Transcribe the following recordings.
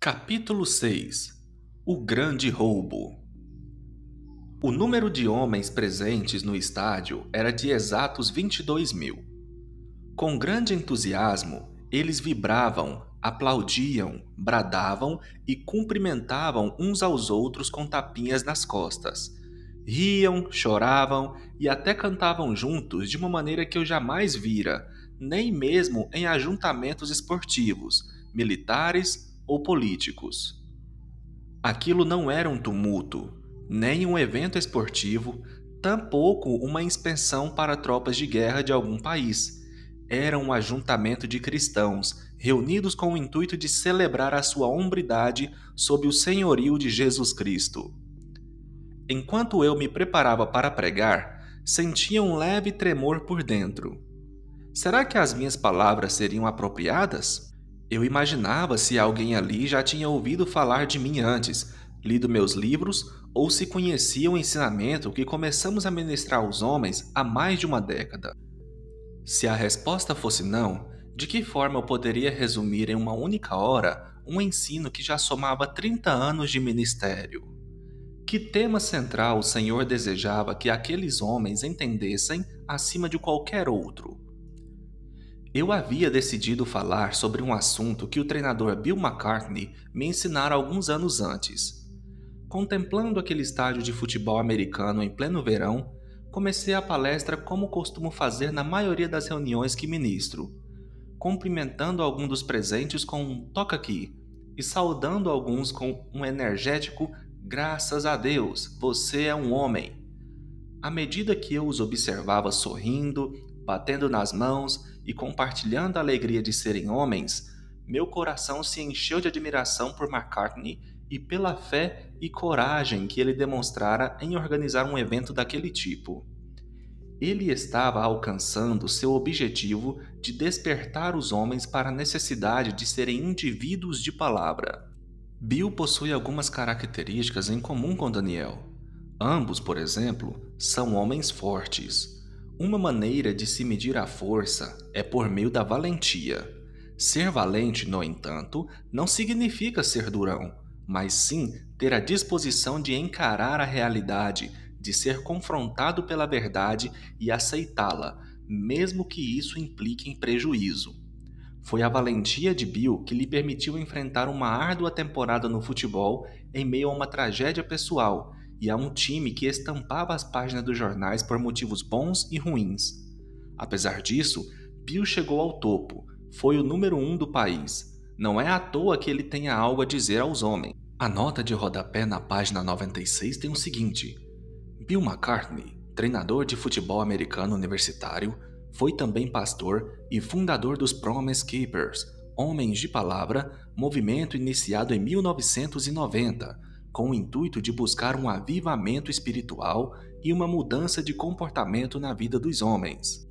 Capítulo 6. O Grande Roubo. O número de homens presentes no estádio era de exatos 22.000. Com grande entusiasmo, eles vibravam, aplaudiam, bradavam e cumprimentavam uns aos outros com tapinhas nas costas. Riam, choravam e até cantavam juntos de uma maneira que eu jamais vira, nem mesmo em ajuntamentos esportivos, militares ou políticos. Aquilo não era um tumulto, nem um evento esportivo, tampouco uma inspeção para tropas de guerra de algum país. Era um ajuntamento de cristãos, reunidos com o intuito de celebrar a sua hombridade sob o senhorio de Jesus Cristo. Enquanto eu me preparava para pregar, sentia um leve tremor por dentro. Será que as minhas palavras seriam apropriadas? Eu imaginava se alguém ali já tinha ouvido falar de mim antes, lido meus livros ou se conhecia o ensinamento que começamos a ministrar aos homens há mais de uma década. Se a resposta fosse não, de que forma eu poderia resumir em uma única hora um ensino que já somava 30 anos de ministério? Que tema central o Senhor desejava que aqueles homens entendessem acima de qualquer outro? Eu havia decidido falar sobre um assunto que o treinador Bill McCartney me ensinara alguns anos antes. Contemplando aquele estádio de futebol americano em pleno verão, comecei a palestra como costumo fazer na maioria das reuniões que ministro, cumprimentando algum dos presentes com um "toca aqui" e saudando alguns com um energético "graças a Deus, você é um homem". À medida que eu os observava sorrindo, batendo nas mãos e compartilhando a alegria de serem homens, meu coração se encheu de admiração por McCartney e pela fé e coragem que ele demonstrara em organizar um evento daquele tipo. Ele estava alcançando seu objetivo de despertar os homens para a necessidade de serem indivíduos de palavra. Bill possui algumas características em comum com Daniel. Ambos, por exemplo, são homens fortes. Uma maneira de se medir a força é por meio da valentia. Ser valente, no entanto, não significa ser durão, mas sim ter a disposição de encarar a realidade, de ser confrontado pela verdade e aceitá-la, mesmo que isso implique em prejuízo. Foi a valentia de Bill que lhe permitiu enfrentar uma árdua temporada no futebol em meio a uma tragédia pessoal e a um time que estampava as páginas dos jornais por motivos bons e ruins. Apesar disso, Bill chegou ao topo, foi o número 1 do país. Não é à toa que ele tenha algo a dizer aos homens. A nota de rodapé na página 96 tem o seguinte: Bill McCartney, treinador de futebol americano universitário, foi também pastor e fundador dos Promise Keepers, Homens de Palavra, movimento iniciado em 1990, com o intuito de buscar um avivamento espiritual e uma mudança de comportamento na vida dos homens.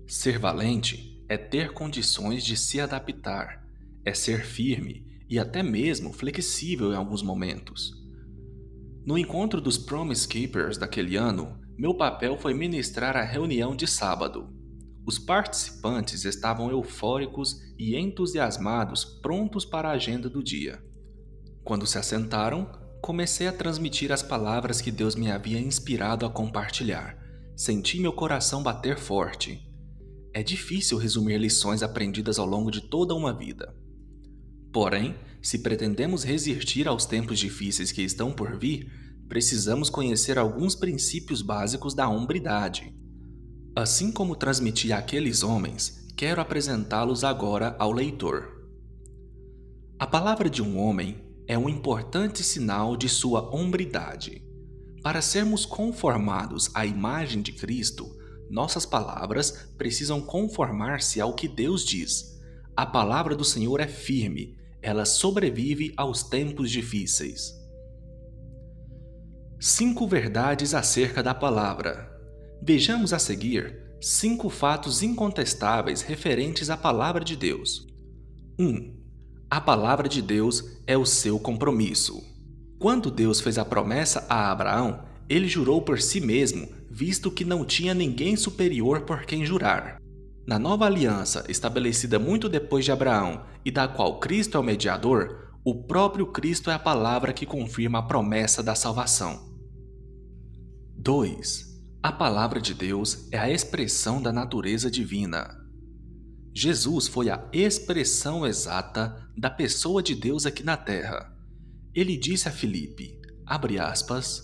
Ser valente é ter condições de se adaptar, é ser firme e até mesmo flexível em alguns momentos. No encontro dos Promise Keepers daquele ano, meu papel foi ministrar a reunião de sábado. Os participantes estavam eufóricos e entusiasmados, prontos para a agenda do dia. Quando se assentaram, comecei a transmitir as palavras que Deus me havia inspirado a compartilhar. Senti meu coração bater forte. É difícil resumir lições aprendidas ao longo de toda uma vida. Porém, se pretendemos resistir aos tempos difíceis que estão por vir, precisamos conhecer alguns princípios básicos da hombridade. Assim como transmiti àqueles homens, quero apresentá-los agora ao leitor. A palavra de um homem é um importante sinal de sua hombridade. Para sermos conformados à imagem de Cristo, nossas palavras precisam conformar-se ao que Deus diz. A palavra do Senhor é firme, ela sobrevive aos tempos difíceis. 5 verdades acerca da palavra. Vejamos a seguir 5 fatos incontestáveis referentes à palavra de Deus. 1. A palavra de Deus é o seu compromisso. Quando Deus fez a promessa a Abraão, ele jurou por si mesmo, visto que não tinha ninguém superior por quem jurar. Na nova aliança, estabelecida muito depois de Abraão e da qual Cristo é o mediador, O próprio Cristo é a palavra que confirma a promessa da salvação. 2. A palavra de Deus é a expressão da natureza divina. Jesus foi a expressão exata da pessoa de Deus aqui na terra. Ele disse a Filipe, abre aspas,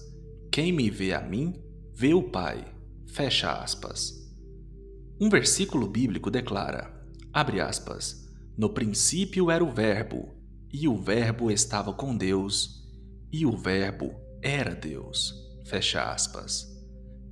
quem me vê a mim, vê o Pai, fecha aspas. Um versículo bíblico declara, abre aspas, no princípio era o Verbo, e o Verbo estava com Deus, e o Verbo era Deus, fecha aspas.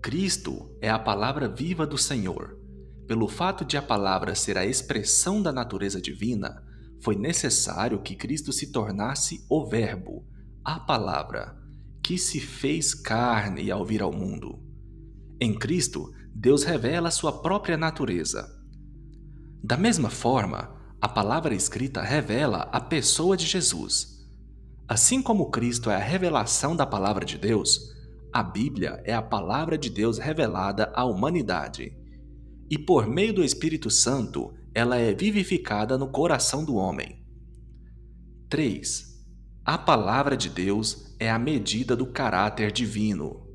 Cristo é a palavra viva do Senhor. Pelo fato de a palavra ser a expressão da natureza divina, foi necessário que Cristo se tornasse o Verbo, a palavra, que se fez carne ao vir ao mundo. Em Cristo, Deus revela sua própria natureza. Da mesma forma, a palavra escrita revela a pessoa de Jesus. Assim como Cristo é a revelação da palavra de Deus, a Bíblia é a palavra de Deus revelada à humanidade. E por meio do Espírito Santo, ela é vivificada no coração do homem. 3. A palavra de Deus é a medida do caráter divino.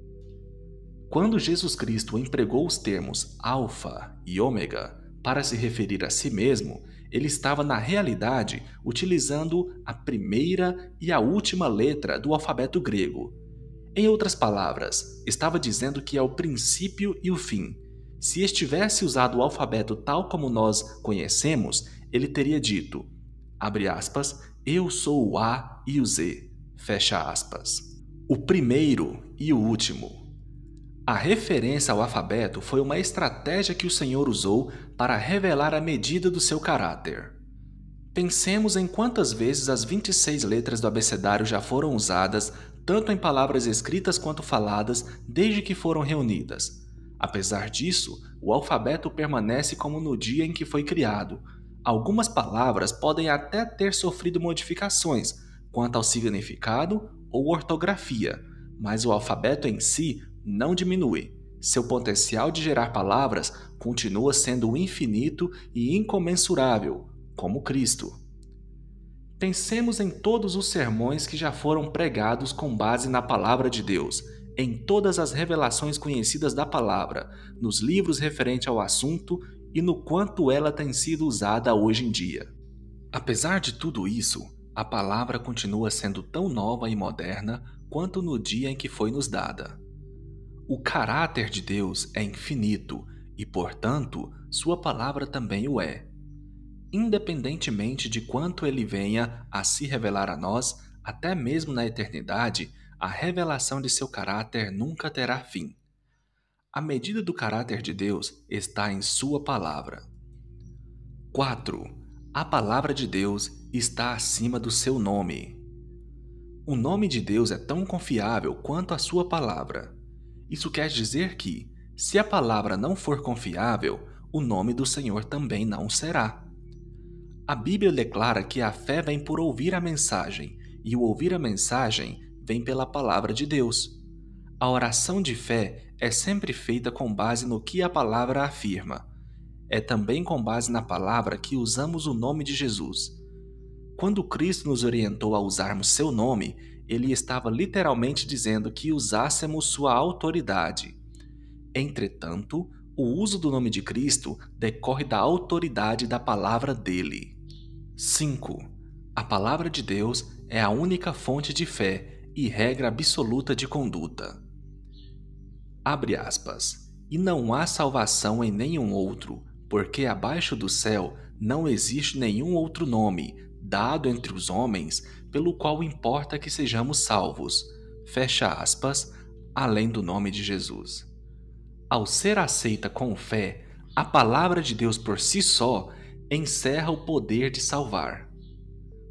Quando Jesus Cristo empregou os termos Alfa e Ômega para se referir a si mesmo, ele estava na realidade utilizando a primeira e a última letra do alfabeto grego. Em outras palavras, estava dizendo que é o princípio e o fim. Se estivesse usado o alfabeto tal como nós conhecemos, ele teria dito, abre aspas, eu sou o A e o Z, fecha aspas. O primeiro e o último. A referência ao alfabeto foi uma estratégia que o Senhor usou para revelar a medida do seu caráter. Pensemos em quantas vezes as 26 letras do abecedário já foram usadas, tanto em palavras escritas quanto faladas, desde que foram reunidas. Apesar disso, o alfabeto permanece como no dia em que foi criado. Algumas palavras podem até ter sofrido modificações quanto ao significado ou ortografia, mas o alfabeto em si não diminui. Seu potencial de gerar palavras continua sendo infinito e incomensurável, como Cristo. Pensemos em todos os sermões que já foram pregados com base na palavra de Deus, em todas as revelações conhecidas da palavra, nos livros referentes ao assunto e no quanto ela tem sido usada hoje em dia. Apesar de tudo isso, a palavra continua sendo tão nova e moderna quanto no dia em que foi nos dada. O caráter de Deus é infinito e, portanto, sua palavra também o é. Independentemente de quanto ele venha a se revelar a nós, até mesmo na eternidade, a revelação de seu caráter nunca terá fim. A medida do caráter de Deus está em sua palavra. 4. A palavra de Deus está acima do seu nome. O nome de Deus é tão confiável quanto a sua palavra. Isso quer dizer que, se a palavra não for confiável, o nome do Senhor também não será. A Bíblia declara que a fé vem por ouvir a mensagem, e o ouvir a mensagem vem pela palavra de Deus. A oração de fé é sempre feita com base no que a palavra afirma. É também com base na palavra que usamos o nome de Jesus. Quando Cristo nos orientou a usarmos seu nome, ele estava literalmente dizendo que usássemos sua autoridade. Entretanto, o uso do nome de Cristo decorre da autoridade da palavra dele. 5. A palavra de Deus é a única fonte de fé e regra absoluta de conduta. Abre aspas. E não há salvação em nenhum outro, porque abaixo do céu não existe nenhum outro nome, dado entre os homens, pelo qual importa que sejamos salvos. Fecha aspas, além do nome de Jesus. Ao ser aceita com fé, a palavra de Deus por si só encerra o poder de salvar.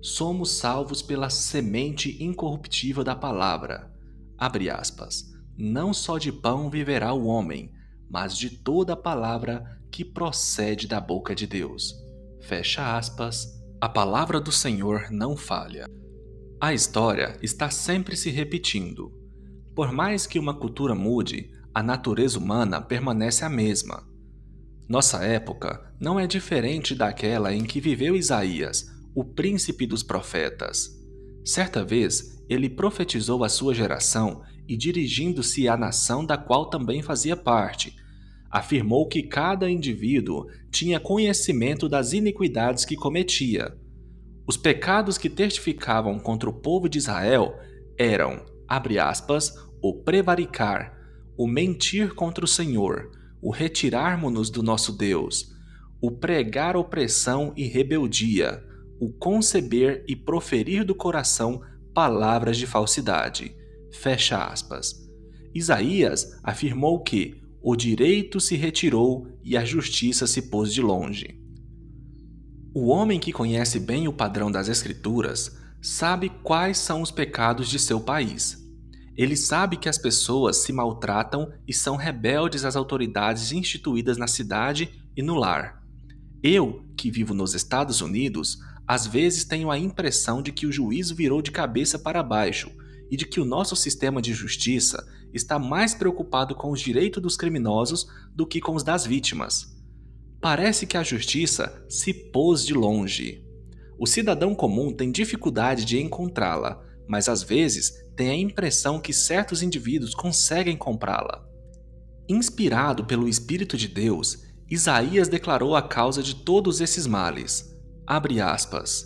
Somos salvos pela semente incorruptível da palavra. Abre aspas. Não só de pão viverá o homem, mas de toda a palavra que procede da boca de Deus. Fecha aspas. A palavra do Senhor não falha. A história está sempre se repetindo. Por mais que uma cultura mude, a natureza humana permanece a mesma. Nossa época não é diferente daquela em que viveu Isaías, o príncipe dos profetas. Certa vez, ele profetizou à sua geração e, dirigindo-se à nação da qual também fazia parte, afirmou que cada indivíduo tinha conhecimento das iniquidades que cometia. Os pecados que testificavam contra o povo de Israel eram, abre aspas, o prevaricar, o mentir contra o Senhor, o retirarmo-nos do nosso Deus, o pregar opressão e rebeldia, o conceber e proferir do coração palavras de falsidade. Fecha aspas. Isaías afirmou que o direito se retirou e a justiça se pôs de longe. O homem que conhece bem o padrão das Escrituras sabe quais são os pecados de seu país. Ele sabe que as pessoas se maltratam e são rebeldes às autoridades instituídas na cidade e no lar. Eu, que vivo nos Estados Unidos, às vezes tenho a impressão de que o juízo virou de cabeça para baixo e de que o nosso sistema de justiça está mais preocupado com os direitos dos criminosos do que com os das vítimas. Parece que a justiça se pôs de longe. O cidadão comum tem dificuldade de encontrá-la, mas às vezes tem a impressão que certos indivíduos conseguem comprá-la. Inspirado pelo Espírito de Deus, Isaías declarou a causa de todos esses males. Abre aspas.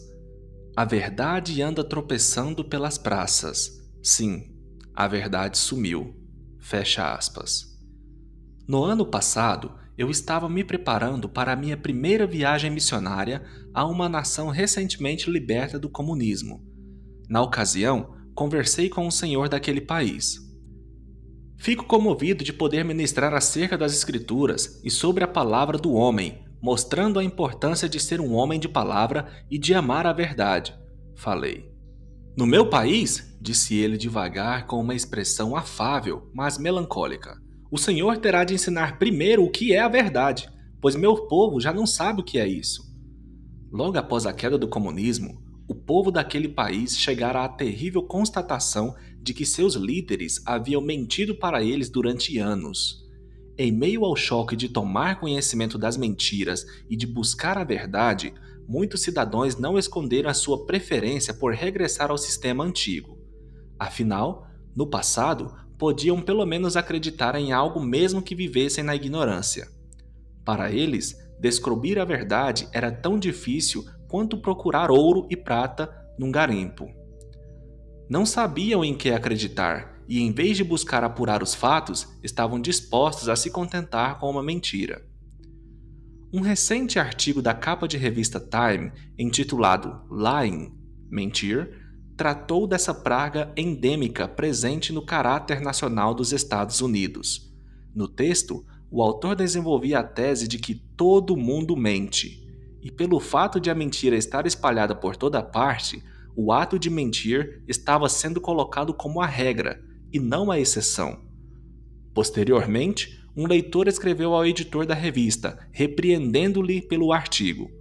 A verdade anda tropeçando pelas praças. Sim, a verdade sumiu. Fecha aspas. No ano passado, eu estava me preparando para a minha primeira viagem missionária a uma nação recentemente liberta do comunismo. Na ocasião, conversei com um senhor daquele país. Fico comovido de poder ministrar acerca das Escrituras e sobre a palavra do homem, mostrando a importância de ser um homem de palavra e de amar a verdade, falei. No meu país, disse ele devagar com uma expressão afável, mas melancólica, o Senhor terá de ensinar primeiro o que é a verdade, pois meu povo já não sabe o que é isso. Logo após a queda do comunismo, o povo daquele país chegara à terrível constatação de que seus líderes haviam mentido para eles durante anos. Em meio ao choque de tomar conhecimento das mentiras e de buscar a verdade, muitos cidadãos não esconderam a sua preferência por regressar ao sistema antigo. Afinal, no passado, podiam pelo menos acreditar em algo mesmo que vivessem na ignorância. Para eles, descobrir a verdade era tão difícil quanto procurar ouro e prata num garimpo. Não sabiam em que acreditar e, em vez de buscar apurar os fatos, estavam dispostos a se contentar com uma mentira. Um recente artigo da capa de revista Time, intitulado Lying, Mentir, tratou dessa praga endêmica presente no caráter nacional dos Estados Unidos. No texto, o autor desenvolvia a tese de que todo mundo mente, e pelo fato de a mentira estar espalhada por toda parte, o ato de mentir estava sendo colocado como a regra, e não a exceção. Posteriormente, um leitor escreveu ao editor da revista, repreendendo-lhe pelo artigo.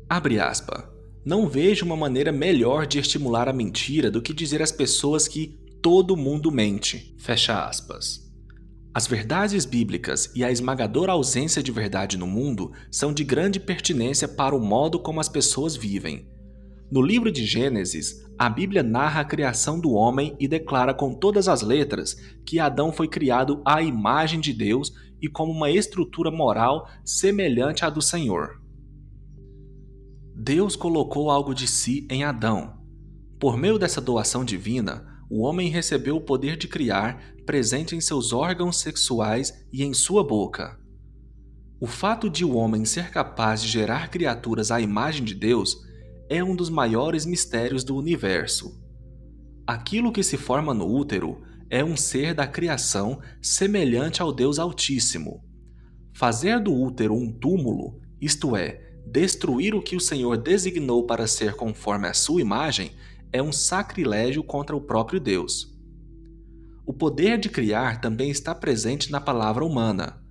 Abre aspas. Não vejo uma maneira melhor de estimular a mentira do que dizer às pessoas que todo mundo mente. Fecha aspas. As verdades bíblicas e a esmagadora ausência de verdade no mundo são de grande pertinência para o modo como as pessoas vivem. No livro de Gênesis, a Bíblia narra a criação do homem e declara com todas as letras que Adão foi criado à imagem de Deus e como uma estrutura moral semelhante à do Senhor. Deus colocou algo de si em Adão. Por meio dessa doação divina, o homem recebeu o poder de criar, presente em seus órgãos sexuais e em sua boca. O fato de o homem ser capaz de gerar criaturas à imagem de Deus é um dos maiores mistérios do universo. Aquilo que se forma no útero é um ser da criação semelhante ao Deus Altíssimo. Fazer do útero um túmulo, isto é, destruir o que o Senhor designou para ser conforme a sua imagem, é um sacrilégio contra o próprio Deus. O poder de criar também está presente na palavra humana.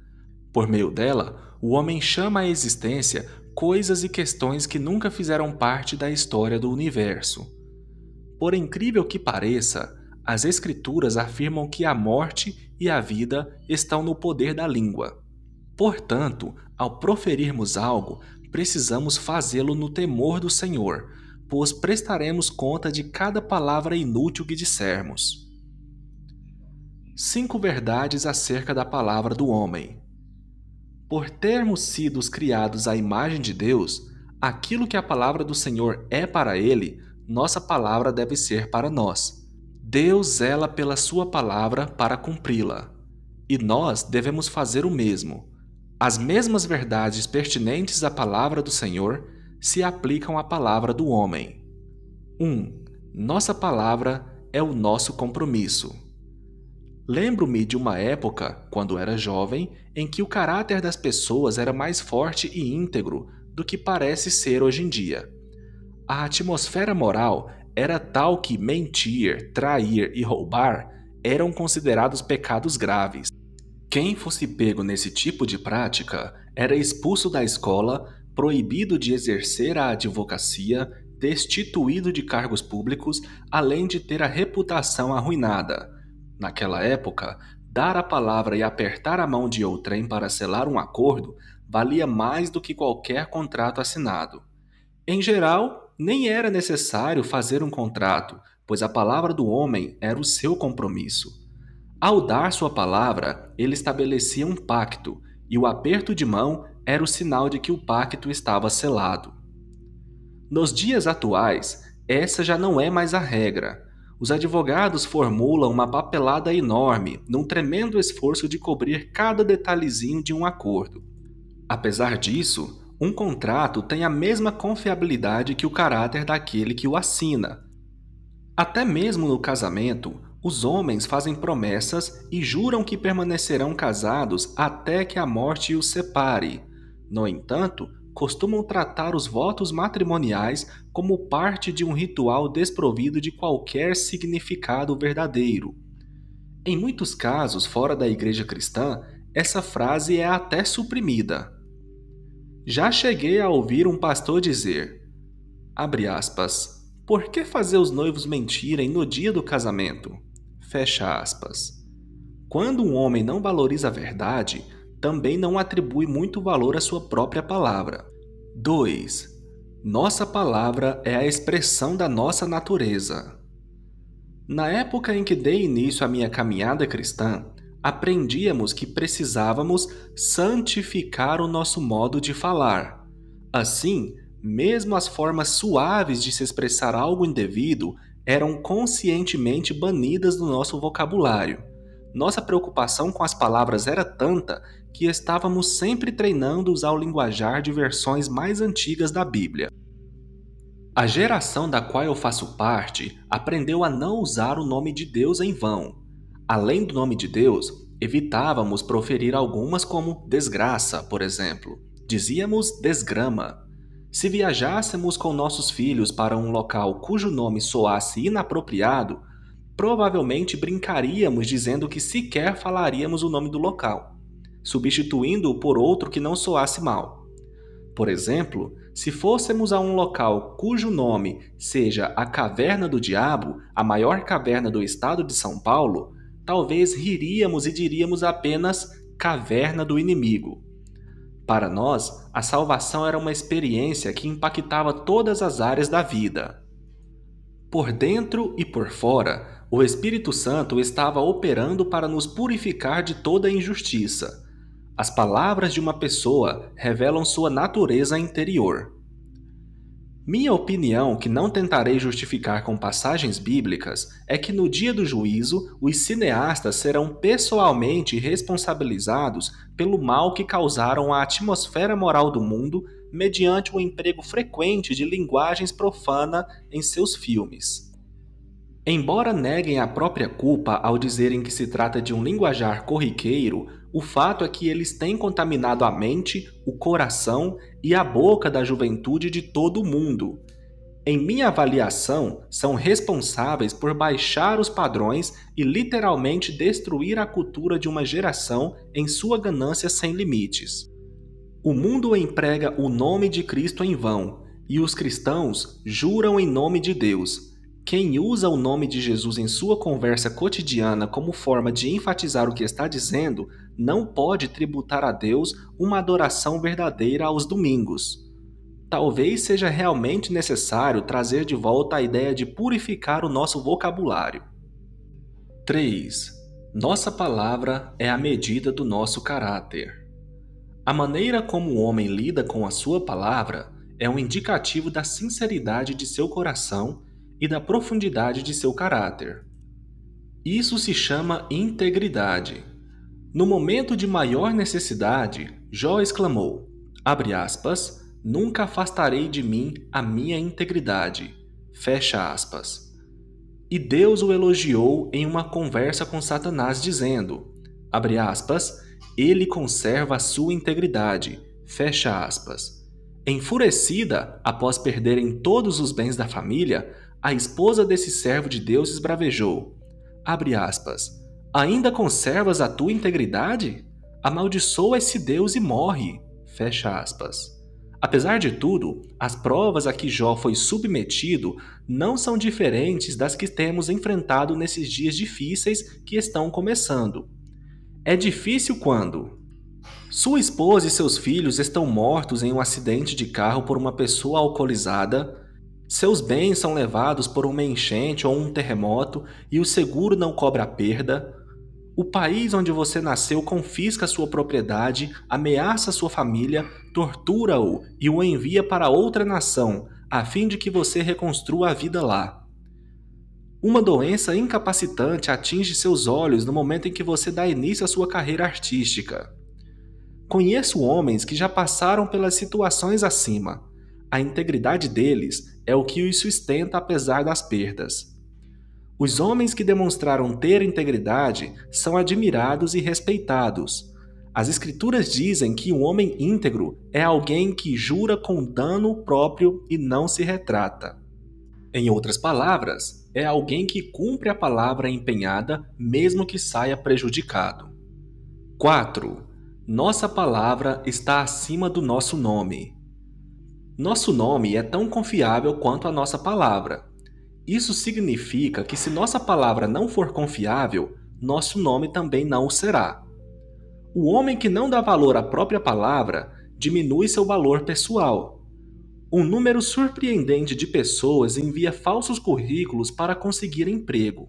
Por meio dela, o homem chama à existência coisas e questões que nunca fizeram parte da história do universo. Por incrível que pareça, as Escrituras afirmam que a morte e a vida estão no poder da língua. Portanto, ao proferirmos algo, precisamos fazê-lo no temor do Senhor, pois prestaremos conta de cada palavra inútil que dissermos. 5 verdades acerca da palavra do homem. Por termos sido criados à imagem de Deus, aquilo que a palavra do Senhor é para ele, nossa palavra deve ser para nós. Deus zela pela sua palavra para cumpri-la, e nós devemos fazer o mesmo. As mesmas verdades pertinentes à palavra do Senhor se aplicam à palavra do homem. 1. Nossa palavra é o nosso compromisso. Lembro-me de uma época, quando era jovem, em que o caráter das pessoas era mais forte e íntegro do que parece ser hoje em dia. A atmosfera moral era tal que mentir, trair e roubar eram considerados pecados graves. Quem fosse pego nesse tipo de prática era expulso da escola, proibido de exercer a advocacia, destituído de cargos públicos, além de ter a reputação arruinada. Naquela época, dar a palavra e apertar a mão de outrem para selar um acordo valia mais do que qualquer contrato assinado. Em geral, nem era necessário fazer um contrato, pois a palavra do homem era o seu compromisso. Ao dar sua palavra, ele estabelecia um pacto, e o aperto de mão era o sinal de que o pacto estava selado. Nos dias atuais, essa já não é mais a regra. Os advogados formulam uma papelada enorme, num tremendo esforço de cobrir cada detalhezinho de um acordo. Apesar disso, um contrato tem a mesma confiabilidade que o caráter daquele que o assina. Até mesmo no casamento, os homens fazem promessas e juram que permanecerão casados até que a morte os separe. No entanto, costumam tratar os votos matrimoniais como parte de um ritual desprovido de qualquer significado verdadeiro. Em muitos casos fora da igreja cristã, essa frase é até suprimida. Já cheguei a ouvir um pastor dizer, abre aspas, por que fazer os noivos mentirem no dia do casamento? Fecha aspas. Quando um homem não valoriza a verdade, também não atribui muito valor à sua própria palavra. 2. Nossa palavra é a expressão da nossa natureza. Na época em que dei início à minha caminhada cristã, aprendíamos que precisávamos santificar o nosso modo de falar. Assim, mesmo as formas suaves de se expressar algo indevido eram conscientemente banidas do nosso vocabulário. Nossa preocupação com as palavras era tanta que estávamos sempre treinando usar o linguajar de versões mais antigas da Bíblia. A geração da qual eu faço parte aprendeu a não usar o nome de Deus em vão. Além do nome de Deus, evitávamos proferir algumas como desgraça, por exemplo. Dizíamos desgrama. Se viajássemos com nossos filhos para um local cujo nome soasse inapropriado, provavelmente brincaríamos dizendo que sequer falaríamos o nome do local, substituindo-o por outro que não soasse mal. Por exemplo, se fôssemos a um local cujo nome seja a Caverna do Diabo, a maior caverna do estado de São Paulo, talvez riríamos e diríamos apenas Caverna do Inimigo. Para nós, a salvação era uma experiência que impactava todas as áreas da vida. Por dentro e por fora, o Espírito Santo estava operando para nos purificar de toda injustiça. As palavras de uma pessoa revelam sua natureza interior. Minha opinião, que não tentarei justificar com passagens bíblicas, é que no dia do juízo, os cineastas serão pessoalmente responsabilizados pelo mal que causaram à atmosfera moral do mundo mediante o emprego frequente de linguagens profana em seus filmes. Embora neguem a própria culpa ao dizerem que se trata de um linguajar corriqueiro, o fato é que eles têm contaminado a mente, o coração e a boca da juventude de todo o mundo. Em minha avaliação, são responsáveis por baixar os padrões e literalmente destruir a cultura de uma geração em sua ganância sem limites. O mundo emprega o nome de Cristo em vão, e os cristãos juram em nome de Deus. Quem usa o nome de Jesus em sua conversa cotidiana como forma de enfatizar o que está dizendo, não pode tributar a Deus uma adoração verdadeira aos domingos. talvez seja realmente necessário trazer de volta a ideia de purificar o nosso vocabulário. 3. Nossa palavra é a medida do nosso caráter. A maneira como o homem lida com a sua palavra é um indicativo da sinceridade de seu coração e da profundidade de seu caráter. Isso se chama integridade. No momento de maior necessidade, Jó exclamou, abre aspas, nunca afastarei de mim a minha integridade, fecha aspas. E Deus o elogiou em uma conversa com Satanás dizendo, abre aspas, ele conserva a sua integridade, fecha aspas. Enfurecida, após perderem todos os bens da família, a esposa desse servo de Deus esbravejou, abre aspas, ainda conservas a tua integridade? Amaldiçoa esse Deus e morre, fecha aspas. Apesar de tudo, as provas a que Jó foi submetido não são diferentes das que temos enfrentado nesses dias difíceis que estão começando. É difícil quando sua esposa e seus filhos estão mortos em um acidente de carro por uma pessoa alcoolizada, seus bens são levados por uma enchente ou um terremoto e o seguro não cobre a perda, o país onde você nasceu confisca sua propriedade, ameaça sua família, tortura-o e o envia para outra nação, a fim de que você reconstrua a vida lá. Uma doença incapacitante atinge seus olhos no momento em que você dá início à sua carreira artística. Conheço homens que já passaram pelas situações acima. A integridade deles é o que os sustenta apesar das perdas. Os homens que demonstraram ter integridade são admirados e respeitados. As Escrituras dizem que um homem íntegro é alguém que jura com dano próprio e não se retrata. Em outras palavras, é alguém que cumpre a palavra empenhada mesmo que saia prejudicado. 4. Nossa palavra está acima do nosso nome. Nosso nome é tão confiável quanto a nossa palavra. Isso significa que se nossa palavra não for confiável, nosso nome também não o será. O homem que não dá valor à própria palavra diminui seu valor pessoal. Um número surpreendente de pessoas envia falsos currículos para conseguir emprego.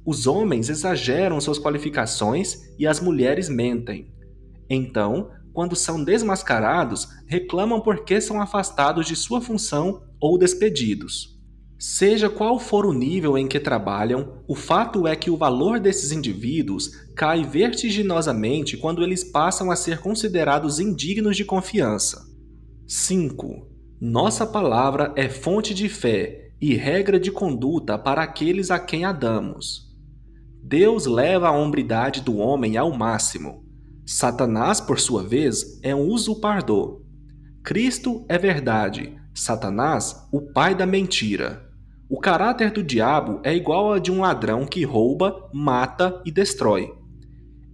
Os homens exageram suas qualificações e as mulheres mentem. Então, quando são desmascarados, reclamam porque são afastados de sua função ou despedidos. Seja qual for o nível em que trabalham, o fato é que o valor desses indivíduos cai vertiginosamente quando eles passam a ser considerados indignos de confiança. 5. Nossa palavra é fonte de fé e regra de conduta para aqueles a quem a damos. Deus leva a hombridade do homem ao máximo. Satanás, por sua vez, é um usurpador. Cristo é verdade, Satanás, o pai da mentira. O caráter do diabo é igual ao de um ladrão que rouba, mata e destrói.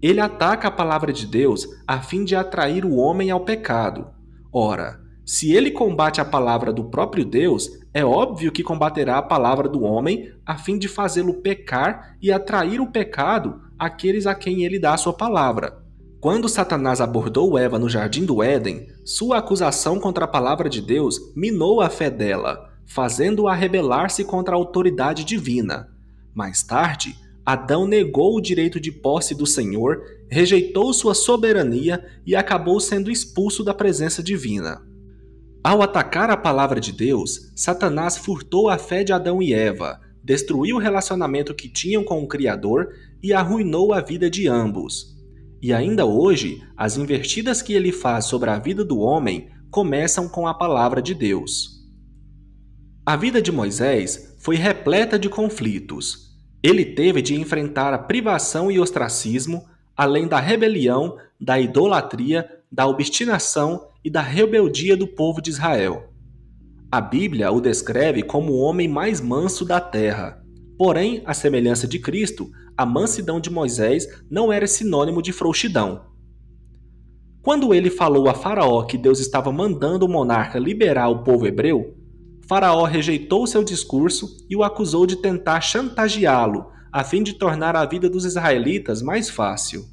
Ele ataca a palavra de Deus a fim de atrair o homem ao pecado. Ora, se ele combate a palavra do próprio Deus, é óbvio que combaterá a palavra do homem a fim de fazê-lo pecar e atrair o pecado àqueles a quem ele dá a sua palavra. Quando Satanás abordou Eva no jardim do Éden, sua acusação contra a palavra de Deus minou a fé dela, fazendo-a rebelar-se contra a autoridade divina. Mais tarde, Adão negou o direito de posse do Senhor, rejeitou sua soberania e acabou sendo expulso da presença divina. Ao atacar a palavra de Deus, Satanás furtou a fé de Adão e Eva, destruiu o relacionamento que tinham com o Criador e arruinou a vida de ambos. E ainda hoje, as investidas que ele faz sobre a vida do homem começam com a palavra de Deus. A vida de Moisés foi repleta de conflitos. Ele teve de enfrentar a privação e ostracismo, além da rebelião, da idolatria, da obstinação e da rebeldia do povo de Israel. A Bíblia o descreve como o homem mais manso da terra. Porém, à semelhança de Cristo, a mansidão de Moisés não era sinônimo de frouxidão. Quando ele falou a Faraó que Deus estava mandando o monarca liberar o povo hebreu, Faraó rejeitou seu discurso e o acusou de tentar chantageá-lo, a fim de tornar a vida dos israelitas mais fácil.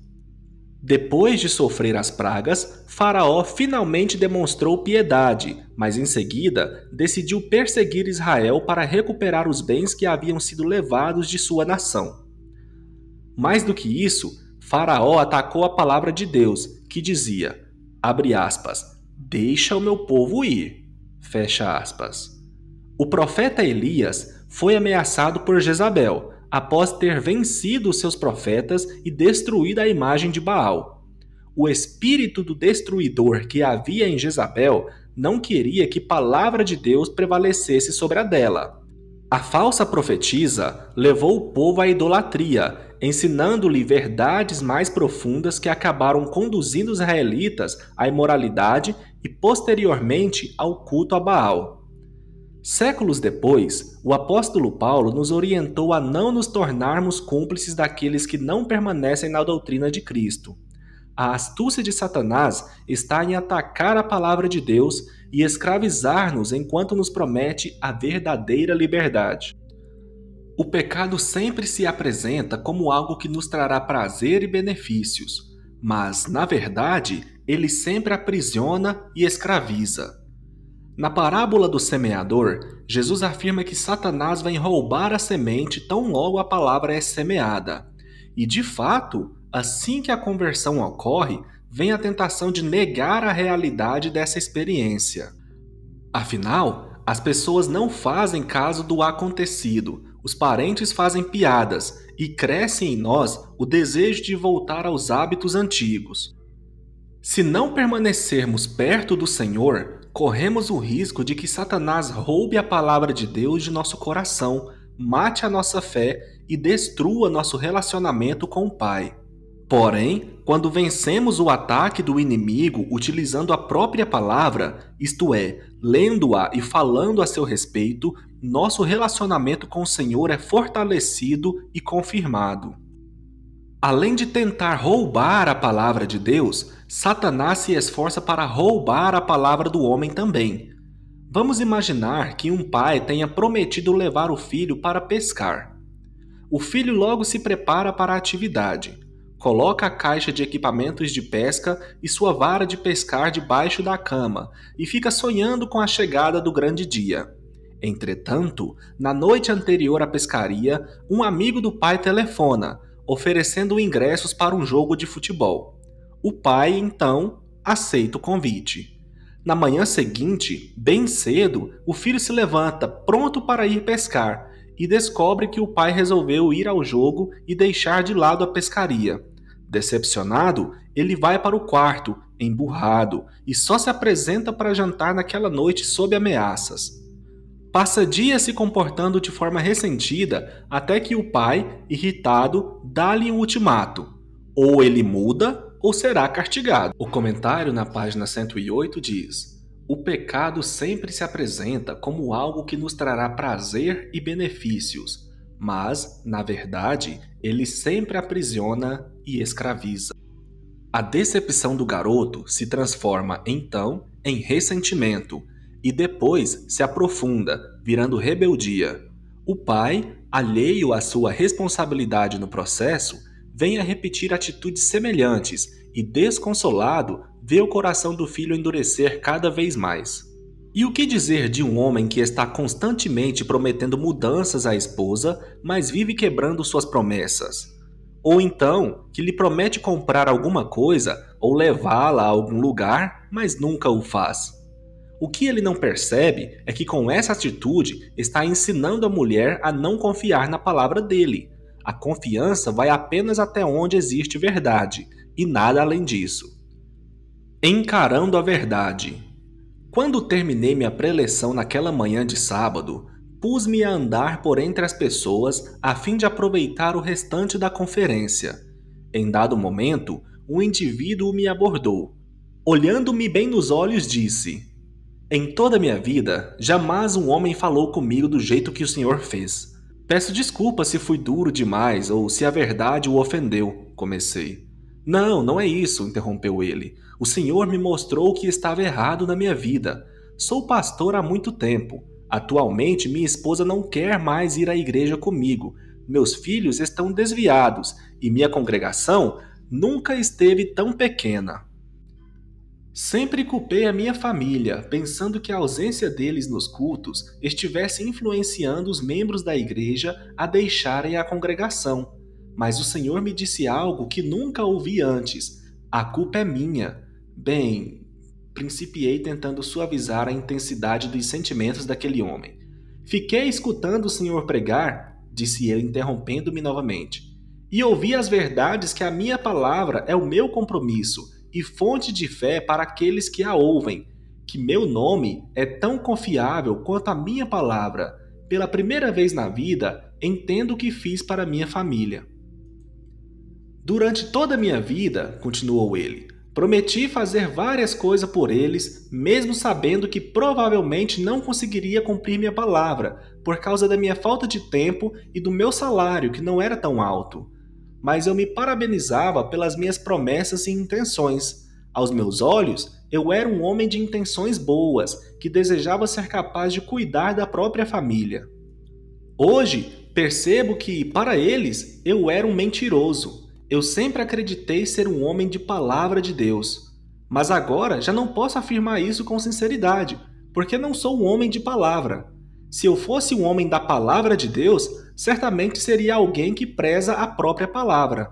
Depois de sofrer as pragas, Faraó finalmente demonstrou piedade, mas em seguida decidiu perseguir Israel para recuperar os bens que haviam sido levados de sua nação. Mais do que isso, Faraó atacou a palavra de Deus, que dizia, abre aspas, deixa o meu povo ir, fecha aspas. O profeta Elias foi ameaçado por Jezabel, após ter vencido os seus profetas e destruído a imagem de Baal. O espírito do destruidor que havia em Jezabel não queria que a palavra de Deus prevalecesse sobre a dela. A falsa profetisa levou o povo à idolatria, ensinando-lhe verdades mais profundas que acabaram conduzindo os israelitas à imoralidade e posteriormente ao culto a Baal. Séculos depois, o apóstolo Paulo nos orientou a não nos tornarmos cúmplices daqueles que não permanecem na doutrina de Cristo. A astúcia de Satanás está em atacar a palavra de Deus e escravizar-nos enquanto nos promete a verdadeira liberdade. O pecado sempre se apresenta como algo que nos trará prazer e benefícios, mas, na verdade, ele sempre aprisiona e escraviza. Na parábola do semeador, Jesus afirma que Satanás vem roubar a semente tão logo a palavra é semeada. E, de fato, assim que a conversão ocorre, vem a tentação de negar a realidade dessa experiência. Afinal, as pessoas não fazem caso do acontecido, os parentes fazem piadas e cresce em nós o desejo de voltar aos hábitos antigos. Se não permanecermos perto do Senhor, corremos o risco de que Satanás roube a palavra de Deus de nosso coração, mate a nossa fé e destrua nosso relacionamento com o Pai. Porém, quando vencemos o ataque do inimigo utilizando a própria palavra, isto é, lendo-a e falando a seu respeito, nosso relacionamento com o Senhor é fortalecido e confirmado. Além de tentar roubar a palavra de Deus, Satanás se esforça para roubar a palavra do homem também. Vamos imaginar que um pai tenha prometido levar o filho para pescar. O filho logo se prepara para a atividade. Coloca a caixa de equipamentos de pesca e sua vara de pescar debaixo da cama e fica sonhando com a chegada do grande dia. Entretanto, na noite anterior à pescaria, um amigo do pai telefona, oferecendo ingressos para um jogo de futebol. O pai, então, aceita o convite. Na manhã seguinte, bem cedo, o filho se levanta, pronto para ir pescar, e descobre que o pai resolveu ir ao jogo e deixar de lado a pescaria. Decepcionado, ele vai para o quarto, emburrado, e só se apresenta para jantar naquela noite sob ameaças. Passa dias se comportando de forma ressentida até que o pai, irritado, dá-lhe um ultimato. Ou ele muda ou será castigado. O comentário na página 108 diz: o pecado sempre se apresenta como algo que nos trará prazer e benefícios, mas, na verdade, ele sempre aprisiona e escraviza. A decepção do garoto se transforma, então, em ressentimento, e depois se aprofunda, virando rebeldia. O pai, alheio à sua responsabilidade no processo, vem a repetir atitudes semelhantes e, desconsolado, vê o coração do filho endurecer cada vez mais. E o que dizer de um homem que está constantemente prometendo mudanças à esposa, mas vive quebrando suas promessas? Ou então, que lhe promete comprar alguma coisa ou levá-la a algum lugar, mas nunca o faz? O que ele não percebe é que com essa atitude está ensinando a mulher a não confiar na palavra dele. A confiança vai apenas até onde existe verdade, e nada além disso. Encarando a verdade. Quando terminei minha preleção naquela manhã de sábado, pus-me a andar por entre as pessoas a fim de aproveitar o restante da conferência. Em dado momento, um indivíduo me abordou. Olhando-me bem nos olhos, disse: em toda a minha vida, jamais um homem falou comigo do jeito que o senhor fez. Peço desculpa se fui duro demais ou se a verdade o ofendeu, comecei. Não, não é isso, interrompeu ele. O senhor me mostrou que estava errado na minha vida. Sou pastor há muito tempo. Atualmente, minha esposa não quer mais ir à igreja comigo. Meus filhos estão desviados e minha congregação nunca esteve tão pequena. Sempre culpei a minha família, pensando que a ausência deles nos cultos estivesse influenciando os membros da igreja a deixarem a congregação. Mas o Senhor me disse algo que nunca ouvi antes. A culpa é minha. Bem, principiei tentando suavizar a intensidade dos sentimentos daquele homem. Fiquei escutando o Senhor pregar, disse ele interrompendo-me novamente, e ouvi as verdades que a minha palavra é o meu compromisso e fonte de fé para aqueles que a ouvem, que meu nome é tão confiável quanto a minha palavra. Pela primeira vez na vida, entendo o que fiz para minha família. Durante toda a minha vida, continuou ele, prometi fazer várias coisas por eles, mesmo sabendo que provavelmente não conseguiria cumprir minha palavra, por causa da minha falta de tempo e do meu salário, que não era tão alto. Mas eu me parabenizava pelas minhas promessas e intenções. Aos meus olhos, eu era um homem de intenções boas, que desejava ser capaz de cuidar da própria família. Hoje, percebo que, para eles, eu era um mentiroso. Eu sempre acreditei ser um homem de palavra de Deus. Mas agora já não posso afirmar isso com sinceridade, porque não sou um homem de palavra. Se eu fosse um homem da palavra de Deus, certamente seria alguém que preza a própria palavra.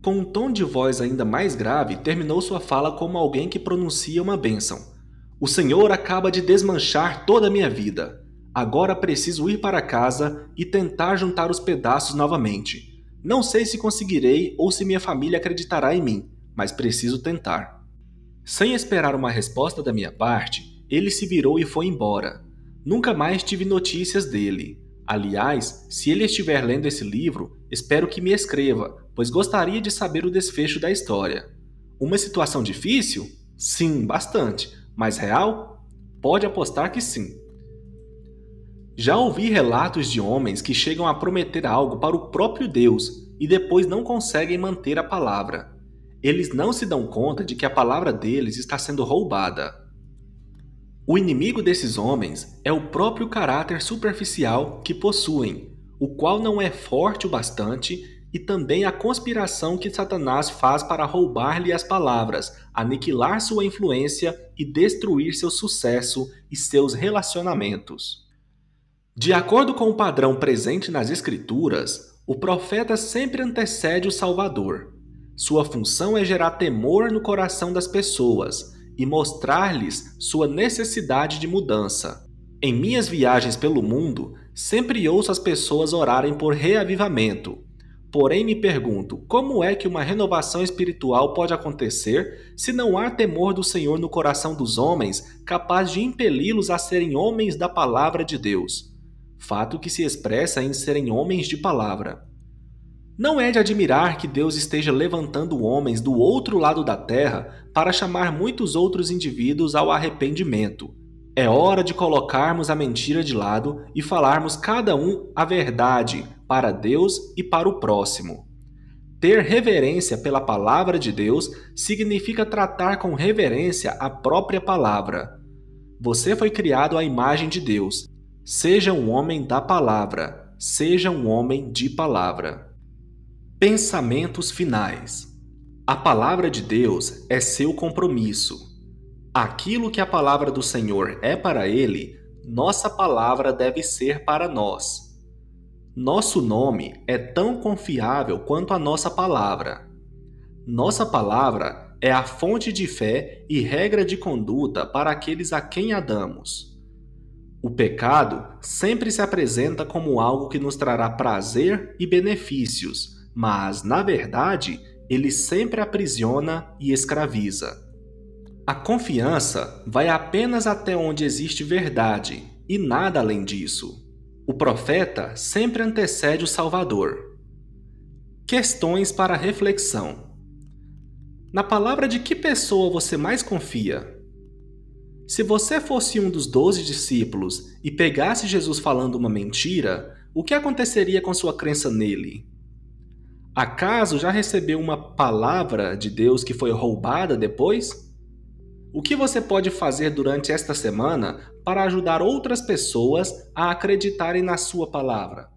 Com um tom de voz ainda mais grave, terminou sua fala como alguém que pronuncia uma bênção. O Senhor acaba de desmanchar toda a minha vida. Agora preciso ir para casa e tentar juntar os pedaços novamente. Não sei se conseguirei ou se minha família acreditará em mim, mas preciso tentar. Sem esperar uma resposta da minha parte, ele se virou e foi embora. Nunca mais tive notícias dele. Aliás, se ele estiver lendo esse livro, espero que me escreva, pois gostaria de saber o desfecho da história. Uma situação difícil? Sim, bastante. Mas real? Pode apostar que sim. Já ouvi relatos de homens que chegam a prometer algo para o próprio Deus e depois não conseguem manter a palavra. Eles não se dão conta de que a palavra deles está sendo roubada. O inimigo desses homens é o próprio caráter superficial que possuem, o qual não é forte o bastante, e também a conspiração que Satanás faz para roubar-lhe as palavras, aniquilar sua influência e destruir seu sucesso e seus relacionamentos. De acordo com o padrão presente nas Escrituras, o profeta sempre antecede o Salvador. Sua função é gerar temor no coração das pessoas e mostrar-lhes sua necessidade de mudança. Em minhas viagens pelo mundo, sempre ouço as pessoas orarem por reavivamento. Porém, me pergunto, como é que uma renovação espiritual pode acontecer se não há temor do Senhor no coração dos homens capaz de impeli-los a serem homens da palavra de Deus? Fato que se expressa em serem homens de palavra. Não é de admirar que Deus esteja levantando homens do outro lado da terra para chamar muitos outros indivíduos ao arrependimento. É hora de colocarmos a mentira de lado e falarmos cada um a verdade para Deus e para o próximo. Ter reverência pela palavra de Deus significa tratar com reverência a própria palavra. Você foi criado à imagem de Deus. Seja um homem da palavra. Seja um homem de palavra. Pensamentos finais. A palavra de Deus é seu compromisso. Aquilo que a palavra do Senhor é para ele, nossa palavra deve ser para nós. Nosso nome é tão confiável quanto a nossa palavra. Nossa palavra é a fonte de fé e regra de conduta para aqueles a quem a damos. O pecado sempre se apresenta como algo que nos trará prazer e benefícios, mas, na verdade, ele sempre aprisiona e escraviza. A confiança vai apenas até onde existe verdade, e nada além disso. O profeta sempre antecede o Salvador. Questões para reflexão. Na palavra de que pessoa você mais confia? Se você fosse um dos 12 discípulos e pegasse Jesus falando uma mentira, o que aconteceria com sua crença nele? Acaso já recebeu uma palavra de Deus que foi roubada depois? O que você pode fazer durante esta semana para ajudar outras pessoas a acreditarem na sua palavra?